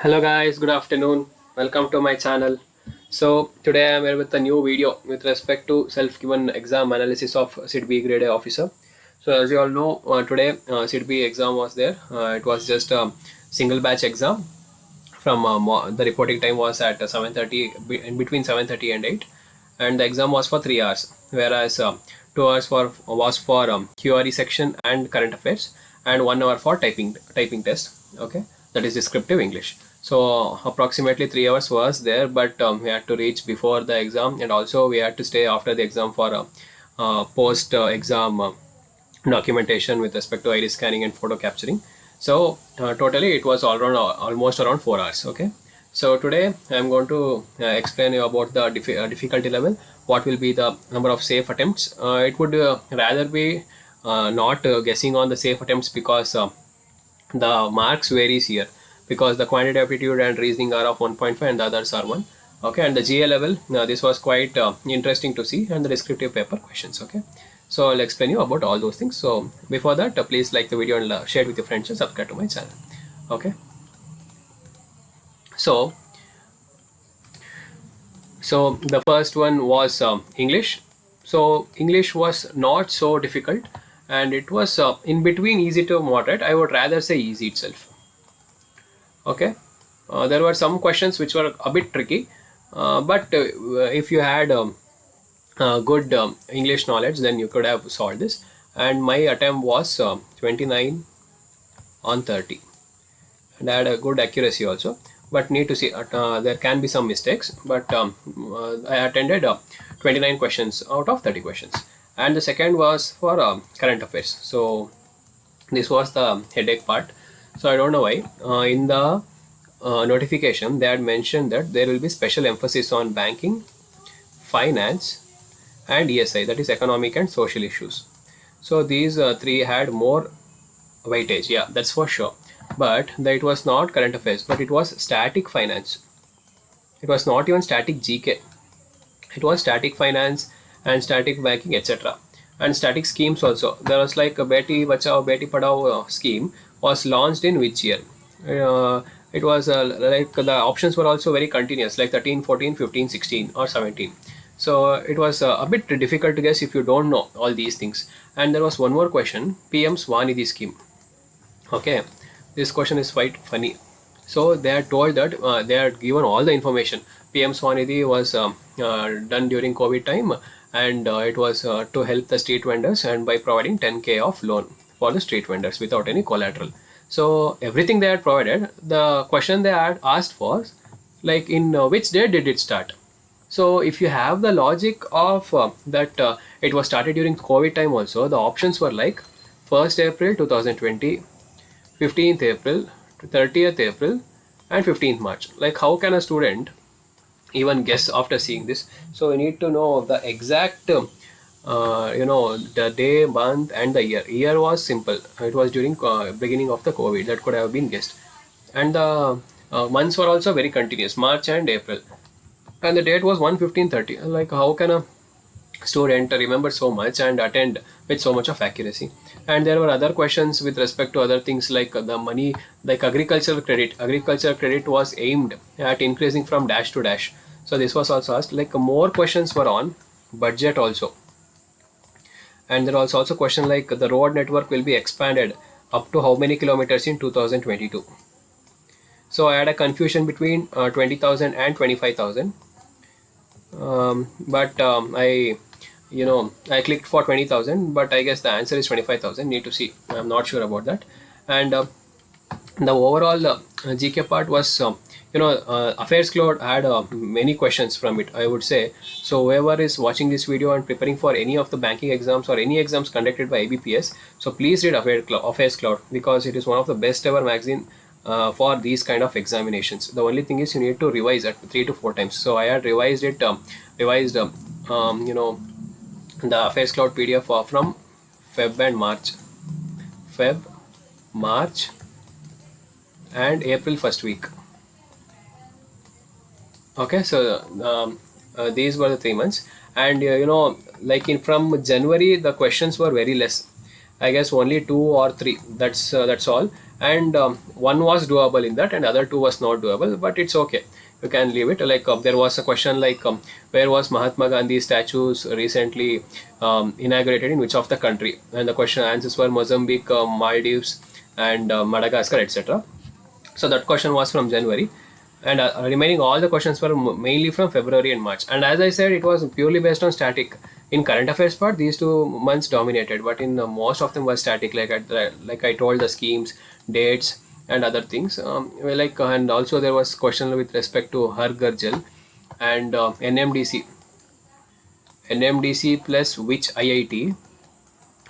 Hello guys, good afternoon. Welcome to my channel. So today I am here with a new video with respect to self-given exam analysis of Sidbi grade A officer. So as you all know, today Sidbi exam was there. It was just a single batch exam. From the reporting time was at 7:30, in between 7:30 and 8, and the exam was for 3 hours, whereas 2 hours was for QRE section and current affairs, and 1 hour for typing test. Okay, that is descriptive English. So approximately 3 hours was there, but we had to reach before the exam, and also we had to stay after the exam for post exam documentation with respect to iris scanning and photo capturing. So totally it was all around almost around 4 hours. Okay, so today I'm going to explain you about the difficulty level, what will be the number of safe attempts. It would rather be not guessing on the safe attempts, because the marks varies here, because the quantitative aptitude and reasoning are of 1.5 and the others are 1. Okay, and the GA level, this was quite interesting to see, and the descriptive paper questions. Okay, so I'll explain you about all those things. So before that, please like the video and share it with your friends and subscribe to my channel. Okay, so the first one was English. So English was not so difficult, and it was in between easy to moderate. I would rather say easy itself. Okay, there were some questions which were a bit tricky, but if you had good English knowledge, then you could have solved this. And my attempt was 29 on 30, and I had a good accuracy also, but need to see there can be some mistakes, but I attended 29 questions out of 30 questions. And the second was for current affairs. So this was the headache part. So I don't know why in the notification they had mentioned that there will be special emphasis on banking, finance, and ESI, that is economic and social issues. So these three had more weightage, yeah, that's for sure. But it was not current affairs, but it was static finance. It was not even static GK. It was static finance and static banking, etc. And static schemes also. There was like a Beti Bachao Beti Padhao scheme was launched in which year? It was like the options were also very continuous, like 13, 14, 15, 16 or 17. So it was a bit difficult to guess if you don't know all these things. And there was one more question, PM Swanidhi scheme. Okay, this question is quite funny. So they are told that they are given all the information. PM Swanidhi was done during COVID time, and it was to help the street vendors, and by providing 10K of loan for the street vendors without any collateral. So everything they had provided. The question they had asked was like, in which day did it start? So if you have the logic of that it was started during COVID time also, the options were like 1st April 2020, 15th April, 30th April, and 15th March. Like, how can a student even guess after seeing this? So we need to know the exact the day, month, and the year. Year was simple. It was during beginning of the COVID, that could have been guessed. And the months were also very continuous, March and April. And the date was 1/15/30. Like, how can a student remember so much and attend with so much of accuracy? And there were other questions with respect to other things, like the money, like agricultural credit. Agricultural credit was aimed at increasing from dash to dash. So this was also asked. Like, more questions were on budget also. And there was also question like, the road network will be expanded up to how many kilometers in 2022. So I had a confusion between 20,000 and 25,000. But I clicked for 20,000, but I guess the answer is 25,000. Need to see. I'm not sure about that. And the overall GK part was affairs cloud had many questions from it, I would say. So whoever is watching this video and preparing for any of the banking exams or any exams conducted by IBPS, so please read affairs cloud, because it is one of the best ever magazine for these kind of examinations. The only thing is you need to revise it 3 to 4 times. So I had revised it, the affairs cloud PDF from Feb and March, March, and April first week. Okay, so these were the 3 months. And like from January, the questions were very less. I guess only 2 or 3. That's all. and one was doable in that and other two was not doable, but it's okay, you can leave it. Like there was a question like where was Mahatma Gandhi statues recently inaugurated in which of the country, and the question answers were Mozambique, Maldives, and Madagascar, etc. So that question was from January, and remaining all the questions were mainly from February and March. And as I said, it was purely based on static. In current affairs part, these 2 months dominated, but in most of them was static. Like I told, the schemes, dates, and other things. And also there was question with respect to Har Ghar Jal and NMDC plus which IIT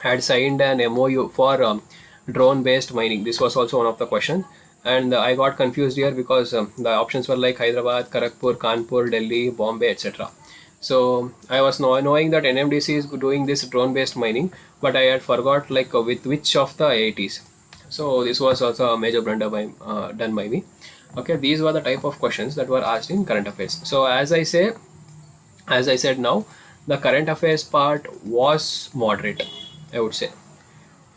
had signed an MOU for drone based mining. This was also one of the questions, and I got confused here because the options were like Hyderabad, Kharagpur, Kanpur, Delhi, Bombay, etc. So I was knowing that NMDC is doing this drone based mining, but I had forgot like with which of the IITs. So this was also a major blunder done by me. Okay, these were the type of questions that were asked in current affairs. So as I said now, the current affairs part was moderate, I would say.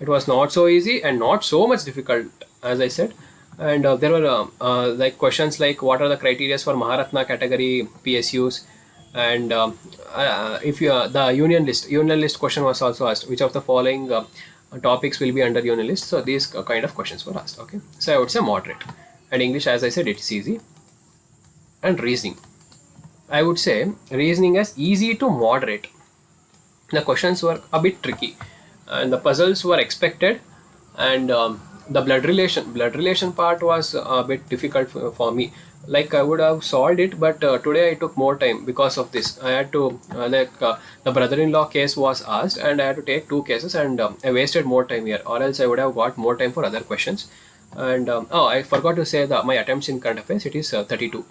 It was not so easy and not so much difficult, as I said. And there were like questions like what are the criteria for Maharatna category PSUs, and if you the union list question was also asked. Which of the following topics will be under union list? So these kind of questions were asked. Okay, so I would say moderate. And English, as I said, it's easy. And reasoning, I would say reasoning as easy to moderate. The questions were a bit tricky, and the puzzles were expected, and the blood relation part was a bit difficult for me. Like I would have solved it, but today I took more time because of this. I had to the brother-in-law case was asked, and I had to take 2 cases, and I wasted more time here, or else I would have got more time for other questions. And oh, I forgot to say that my attempts in current affairs, it is 32.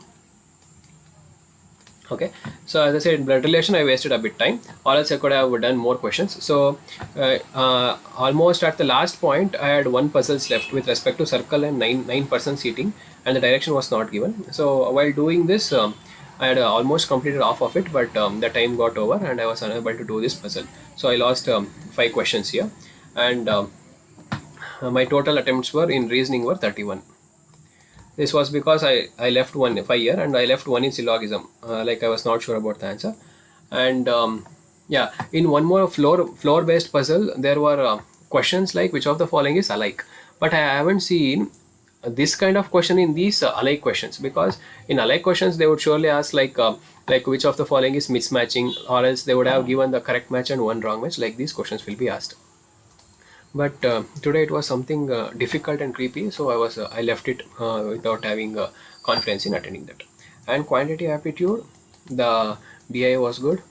Okay, so as I said, blood relation I wasted a bit time, or else I could have done more questions. So almost at the last point I had 1 puzzles left with respect to circle and 9% seating, and the direction was not given. So while doing this, I had almost completed half of it, but the time got over and I was unable to do this puzzle. So I lost 5 questions here, and my total attempts were in reasoning were 31. This was because I left 1 5 here and I left 1 in syllogism. Like I was not sure about the answer. And yeah, in one more floor based puzzle, there were questions like which of the following is alike. But I haven't seen this kind of question in these alike questions, because in alike questions they would surely ask like which of the following is mismatching, or else they would have given the correct match and one wrong match. Like these questions will be asked. But today it was something difficult and creepy, so I left it without having confidence in attending that. And quantity aptitude, the DI was good,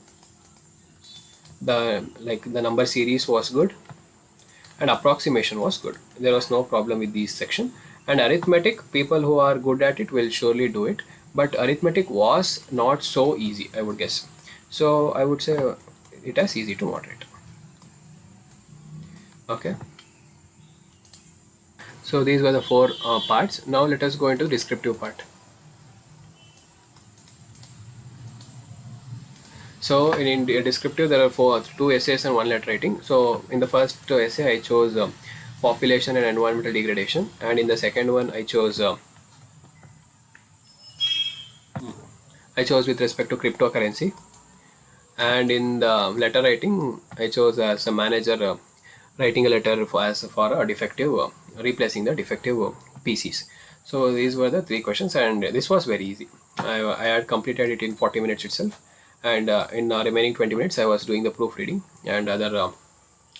the number series was good, and approximation was good. There was no problem with these section. And arithmetic, people who are good at it will surely do it, but arithmetic was not so easy, I would guess. So I would say it as easy to moderate. Okay, so these were the 4 parts. Now let us go into descriptive part. So in descriptive there are 2 essays and 1 letter writing. So in the first essay I chose population and environmental degradation, and in the second one I chose with respect to cryptocurrency, and in the letter writing I chose as a manager writing a letter for a defective replacing the defective PCs. So these were the 3 questions, and this was very easy. I had completed it in 40 minutes itself, and in the remaining 20 minutes I was doing the proofreading and other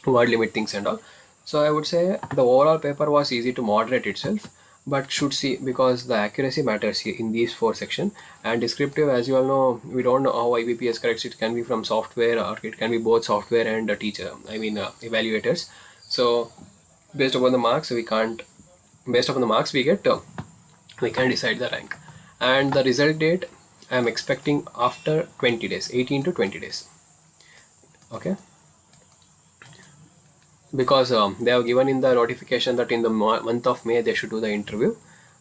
word limit things and all. So I would say the overall paper was easy to moderate itself, but should see, because the accuracy matters here in these 4 sections. And descriptive, as you all know, we don't know how IBPS corrects. It can be from software, or it can be both software and a teacher, evaluators. So based upon the marks we can't based upon the marks we get, we can decide the rank. And the result date I am expecting after 20 days, 18 to 20 days. Okay, because they have given in the notification that in the month of May they should do the interview,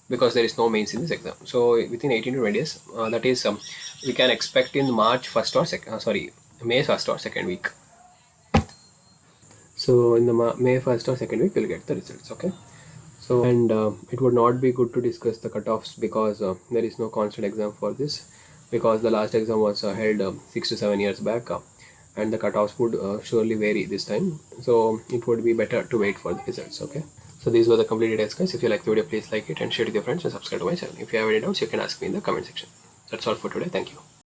because there is no mains in this exam. So within 18 to 20 days, that is we can expect in March 1st or May 1st or 2nd week. So in the May 1st or 2nd week we'll get the results. Okay, So, and it would not be good to discuss the cutoffs because there is no constant exam for this, because the last exam was held 6 to 7 years back, and the cutoffs would surely vary this time. So it would be better to wait for the results. Okay. So these were the complete details, guys. If you like the video, please like it and share it with your friends and subscribe to my channel. If you have any doubts, you can ask me in the comment section. That's all for today. Thank you.